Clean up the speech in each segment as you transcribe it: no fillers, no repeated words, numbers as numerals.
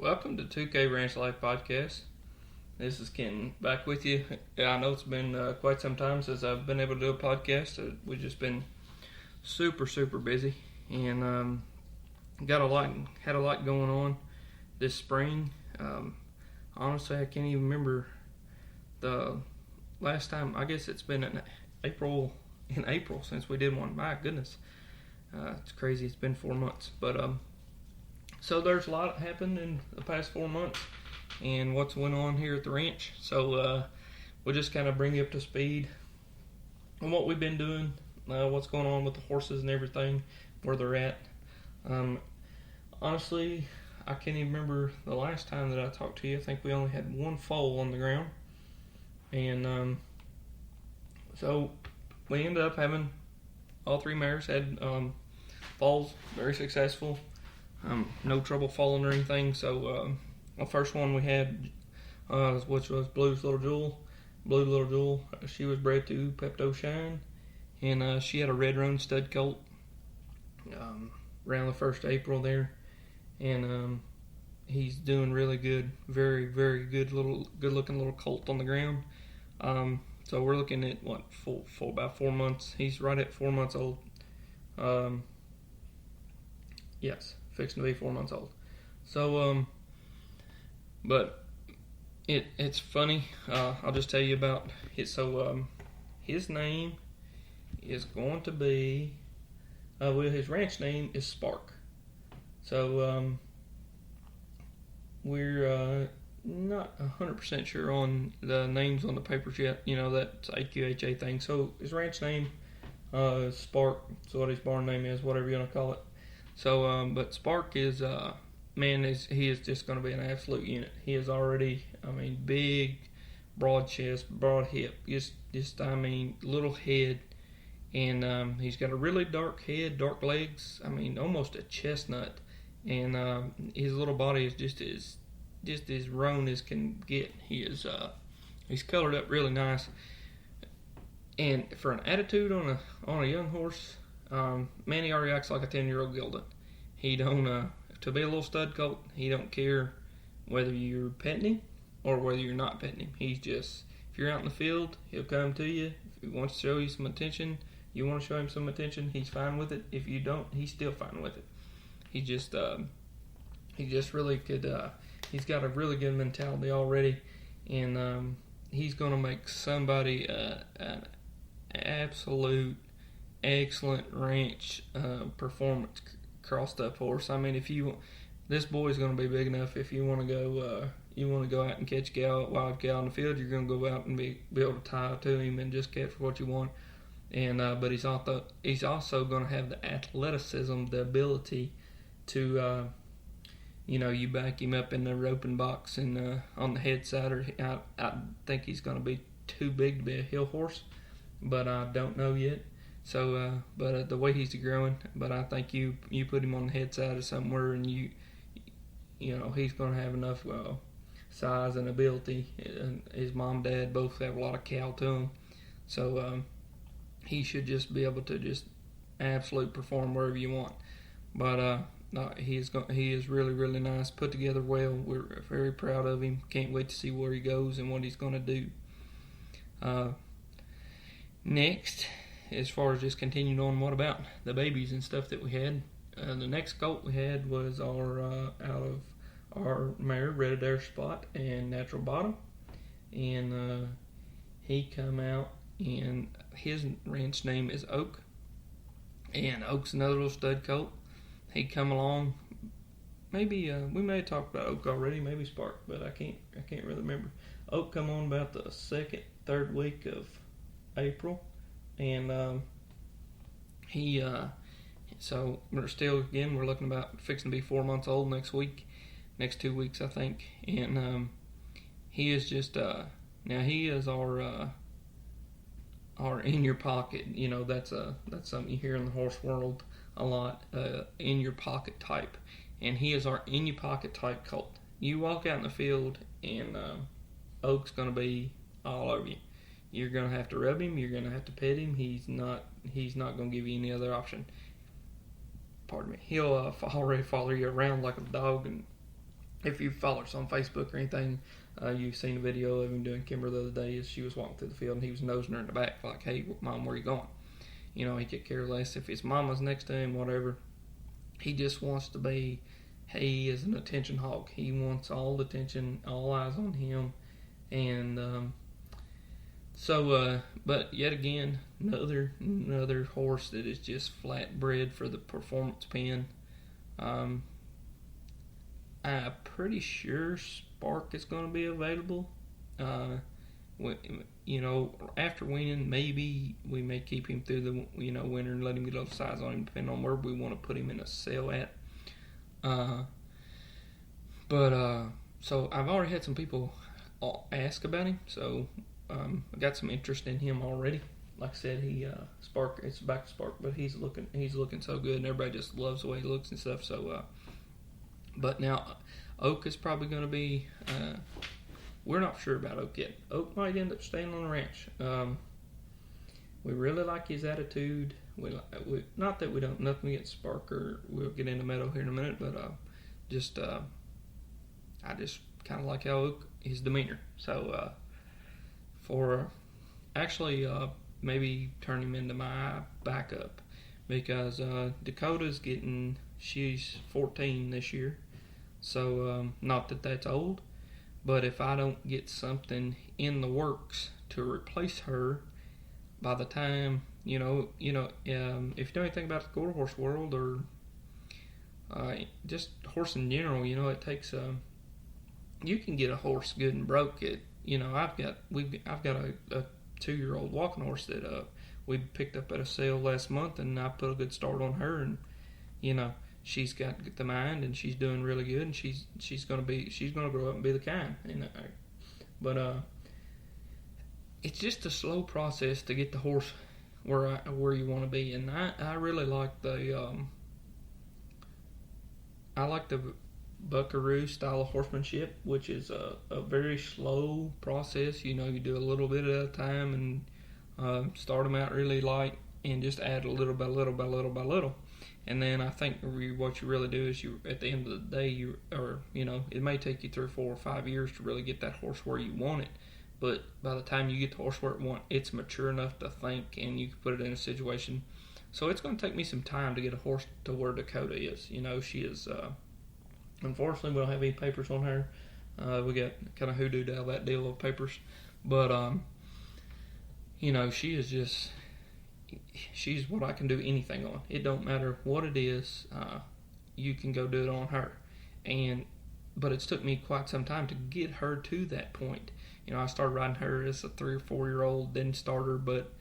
Welcome to 2K Ranch Life Podcast. This is Ken back with you. I know it's been quite some time since I've been able to do a podcast. We've just been super busy and had a lot going on this spring. Honestly, I can't even remember the last time. I guess it's been in April since we did one. My goodness, it's crazy. It's been 4 months, but so there's a lot happened in the past 4 months and what's went on here at the ranch. So we'll just kind of bring you up to speed on what we've been doing, what's going on with the horses and everything, where they're at. Honestly, I can't even remember the last time that I talked to you. I think we only had one foal on the ground. And so we ended up having all three mares had foals, very successful. No trouble falling or anything. So the first one we had, which was Blue Little Jewel. She was bred to Pepto Shine, and she had a red roan stud colt around the 1st of April there, and he's doing really good. Very good looking little colt on the ground. So we're looking at for about 4 months. He's right at 4 months old. Yes. Fixing to be 4 months old. So, but it's funny. I'll just tell you about it. So, his name is going to be, his ranch name is Spark. So, we're not 100% sure on the names on the papers yet. You know, that's AQHA thing. So, his ranch name is Spark. So, what his barn name is, whatever you want to call it. So, but Spark is, he is just going to be an absolute unit. He is already, big, broad chest, broad hip, just little head, and he's got a really dark head, dark legs. Almost a chestnut, and his little body is just as roan as can get. He's colored up really nice, and for an attitude on a young horse. He already acts like a 10-year-old gelding. He don't, to be a little stud colt, he don't care whether you're petting him or whether you're not petting him. He's just, if you're out in the field, he'll come to you. If he wants to show you some attention, you want to show him some attention, he's fine with it. If you don't, he's still fine with it. He just really could, he's got a really good mentality already, and he's going to make somebody an absolute excellent ranch performance crossed up horse. This boy's going to be big enough. If you want to go out and catch wild cow in the field, you're going to go out and be able to tie to him and just catch what you want. And but he's also going to have the athleticism, the ability to you back him up in the roping box and on the head side. Or I think he's going to be too big to be a hill horse, but I don't know yet. So, but the way he's growing, but I think you put him on the head side of somewhere, and he's going to have enough size and ability. And his mom, dad both have a lot of cow to him, so he should just be able to just absolutely perform wherever you want. But he is really nice, put together well. We're very proud of him. Can't wait to see where he goes and what he's going to do. Next, as far as just continuing on, what about the babies and stuff that we had? The next colt we had was out of our mare, Red Adair Spot and Natural Bottom, and he come out, and his ranch name is Oak, and Oak's another little stud colt. He come along. Maybe we may have talked about Oak already, maybe Spark, but I can't really remember. Oak come on about the 2nd-3rd week of April. And so we're looking about fixing to be 4 months old next 2 weeks, I think. And he is just now he is our in your pocket. That's something you hear in the horse world a lot, in your pocket type. And he is our in your pocket type colt. You walk out in the field, and Oak's going to be all over you. You're going to have to rub him. You're going to have to pet him. He's not going to give you any other option. Pardon me. He'll already follow you around like a dog, and if you follow us on Facebook or anything, you've seen a video of him doing Kimber the other day as she was walking through the field and he was nosing her in the back like, hey, Mom, where you going? You know, he could care less if his mama's next to him, whatever. He just wants to be, he is an attention hog. He wants all the attention, all eyes on him. And but yet again, another horse that is just flat bred for the performance pen. I'm pretty sure Spark is going to be available. You know, after winning, maybe we may keep him through the winter and let him get a little size on him, depending on where we want to put him in a sale at. So I've already had some people ask about him, so I got some interest in him already. Like I said, Spark. It's back to Spark, but he's looking so good, and everybody just loves the way he looks and stuff. So, but now Oak is probably going to be. We're not sure about Oak yet. Oak might end up staying on the ranch. We really like his attitude. We not that we don't nothing against Spark, or we'll get into Meadow here in a minute, but I just kind of like how Oak, his demeanor. So maybe turn him into my backup because Dakota's she's 14 this year. So not that that's old. But if I don't get something in the works to replace her, by the time if you know anything about the quarter horse world or just horse in general, it takes you can get a horse good and broke. I've got a 2-year-old walking horse that we picked up at a sale last month, and I put a good start on her, and she's got the mind, and she's doing really good, and she's gonna grow up and be the kind. But it's just a slow process to get the horse where you want to be, and I really like the Buckaroo style of horsemanship, which is a very slow process. You do a little bit at a time, and start them out really light, and just add a little by little by little by little. And then I think what you really do is at the end of the day, it may take you 3 or 4 or 5 years to really get that horse where you want it. But by the time you get the horse where it's mature enough to think, and you can put it in a situation. So it's going to take me some time to get a horse to where Dakota is. She is, unfortunately, we don't have any papers on her. We got kind of hoodooed out of that deal of papers. But, she is just... she's what I can do anything on. It don't matter what it is, you can go do it on her. But it's took me quite some time to get her to that point. I started riding her as a 3 or 4 year old, didn't start her, but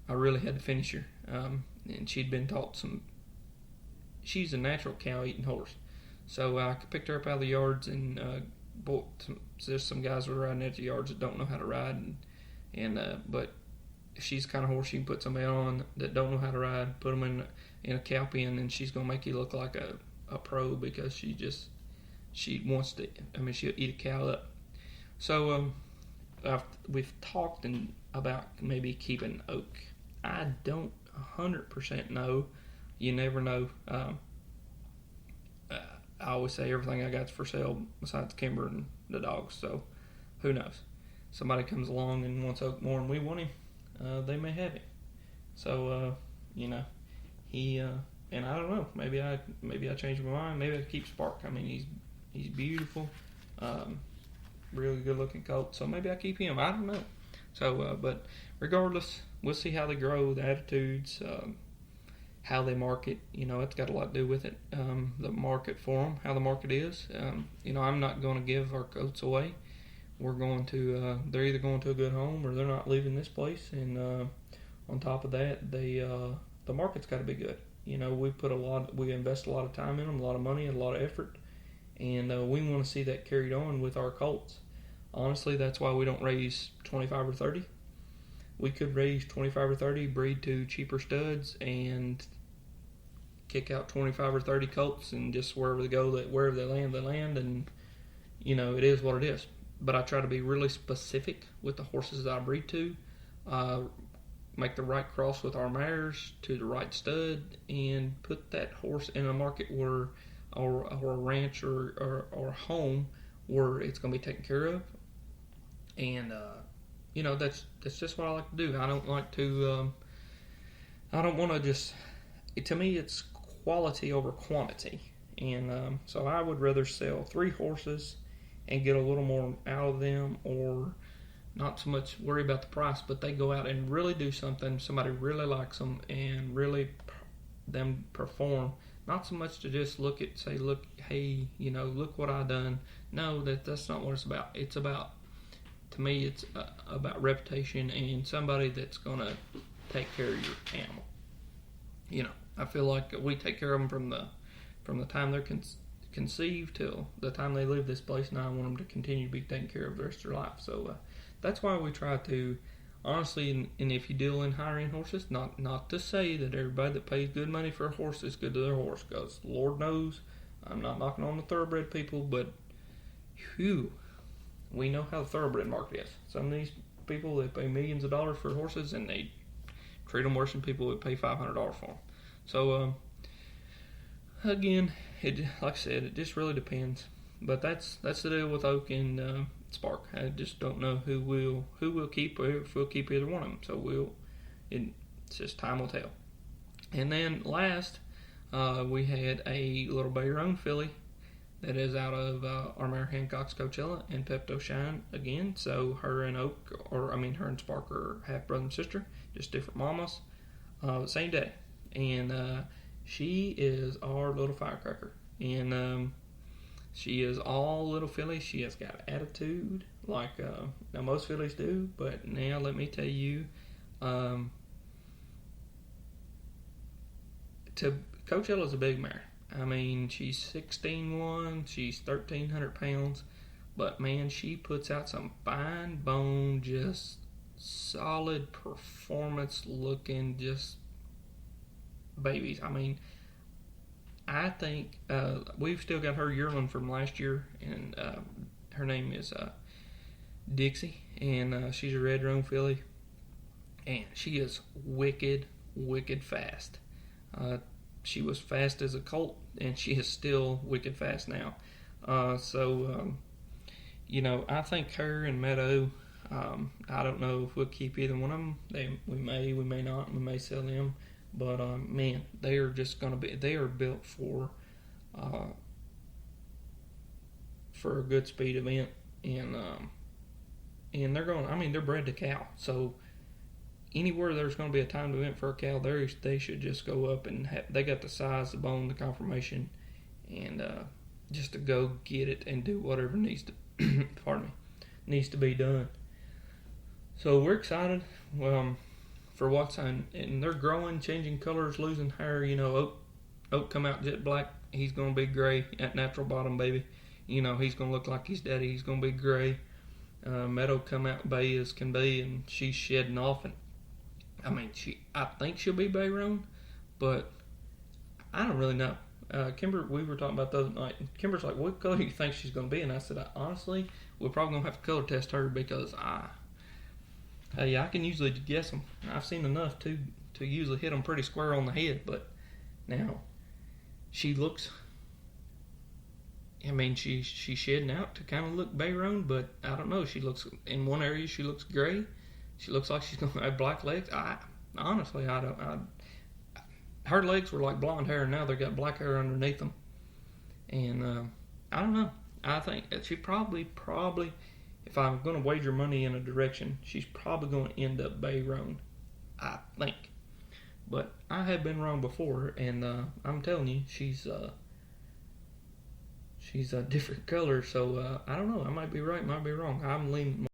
I really had to finish her. And she'd been taught she's a natural cow eating horse. So I picked her up out of the yards, and there's some guys who are riding at the yards that don't know how to ride, but she's the kind of horse you can put somebody on that don't know how to ride, put them in a cow pen, and she's going to make you look like a pro, because she wants to, she'll eat a cow up. So we've talked about maybe keeping Oak. I don't 100% know. You never know. I always say everything I got's for sale besides Kimber and the dogs, so who knows? Somebody comes along and wants Oak more than we want him. They may have him. So, he, and I don't know, maybe I changed my mind. Maybe I keep Spark. He's beautiful, really good looking colt. So maybe I keep him. I don't know. So, but regardless, we'll see how they grow, the attitudes, how they market. It's got a lot to do with it. The market for them, how the market is. I'm not going to give our coats away. We're going to, they're either going to a good home or they're not leaving this place. And on top of that, the market's got to be good. We invest a lot of time in them, a lot of money, and a lot of effort. And we want to see that carried on with our colts. Honestly, that's why we don't raise 25 or 30. We could raise 25 or 30, breed to cheaper studs, and kick out 25 or 30 colts, and just wherever they go, wherever they land, and it is what it is. But I try to be really specific with the horses that I breed to, make the right cross with our mares to the right stud, and put that horse in a market where or a ranch or a home where it's going to be taken care of. And that's just what I like to do. I don't like to. I don't want to just. To me, it's quality over quantity, and so I would rather sell 3 horses and get a little more out of them, or not so much worry about the price, but they go out and really do something. Somebody really likes them and really them perform. Not so much to just say, look, hey, look what I done. No, that's not what it's about. It's about, to me, it's about reputation and somebody that's gonna take care of your animal. I feel like we take care of them from the time they're conceived till the time they leave this place, and I want them to continue to be taken care of the rest of their life. So that's why we try to, honestly, and if you deal in hiring horses, not to say that everybody that pays good money for a horse is good to their horse, because Lord knows, I'm not knocking on the thoroughbred people, but we know how the thoroughbred market is. Some of these people, they pay millions of dollars for horses, and they treat them worse than people that pay $500 for them. So, again, like I said, it just really depends. But that's the deal with Oak and Spark. I just don't know who will keep, or if we'll keep either one of them. So it's just time will tell. And then last, we had a little Bayrown filly that is out of our Mare Hancock's Coachella and Pepto Shine again. So her and her and Spark are half brother and sister, just different mamas, same day. And she is our little firecracker. And she is all little filly. She has got attitude, like now most fillies do. But now let me tell you, Coachella's a big mare. I mean, she's 16'1", she's 1,300 pounds, but man, she puts out some fine bone, just solid performance looking, just babies. I mean, I think we've still got her yearling from last year, and her name is Dixie, and she's a red roan filly, and she is wicked fast. She was fast as a colt, and she is still wicked fast now. I think her and Meadow, I don't know if we'll keep either one of them. We may not, we may sell them. But, man, they are built for a good speed event. And they're bred to cow. So, anywhere there's going to be a timed event for a cow, they should just go up and they got the size, the bone, the conformation, and just to go get it and do whatever needs to be done. So we're excited for what's on, and they're growing, changing colors, losing hair. Oak come out jet black. He's going to be gray at natural bottom, baby. He's going to look like his daddy. He's going to be gray. Meadow come out bay as can be, and she's shedding off, and I think she'll be Bayrown, but I don't really know. Kimber, we were talking about the other night, and Kimber's like, what color do you think she's going to be? And I said, honestly, we're probably going to have to color test her, because I can usually guess them. I've seen enough to usually hit them pretty square on the head, but now she looks, she's shedding out to kind of look Bayrown, but I don't know. She looks, in one area she looks gray. She looks like she's going to have black legs. Honestly, I don't. Her legs were like blonde hair, and now they got black hair underneath them. And I don't know. I think that she probably, if I'm going to wager money in a direction, she's probably going to end up Bayrown, I think. But I have been wrong before, and I'm telling you, she's a different color. So I don't know. I might be right, might be wrong. I'm leaning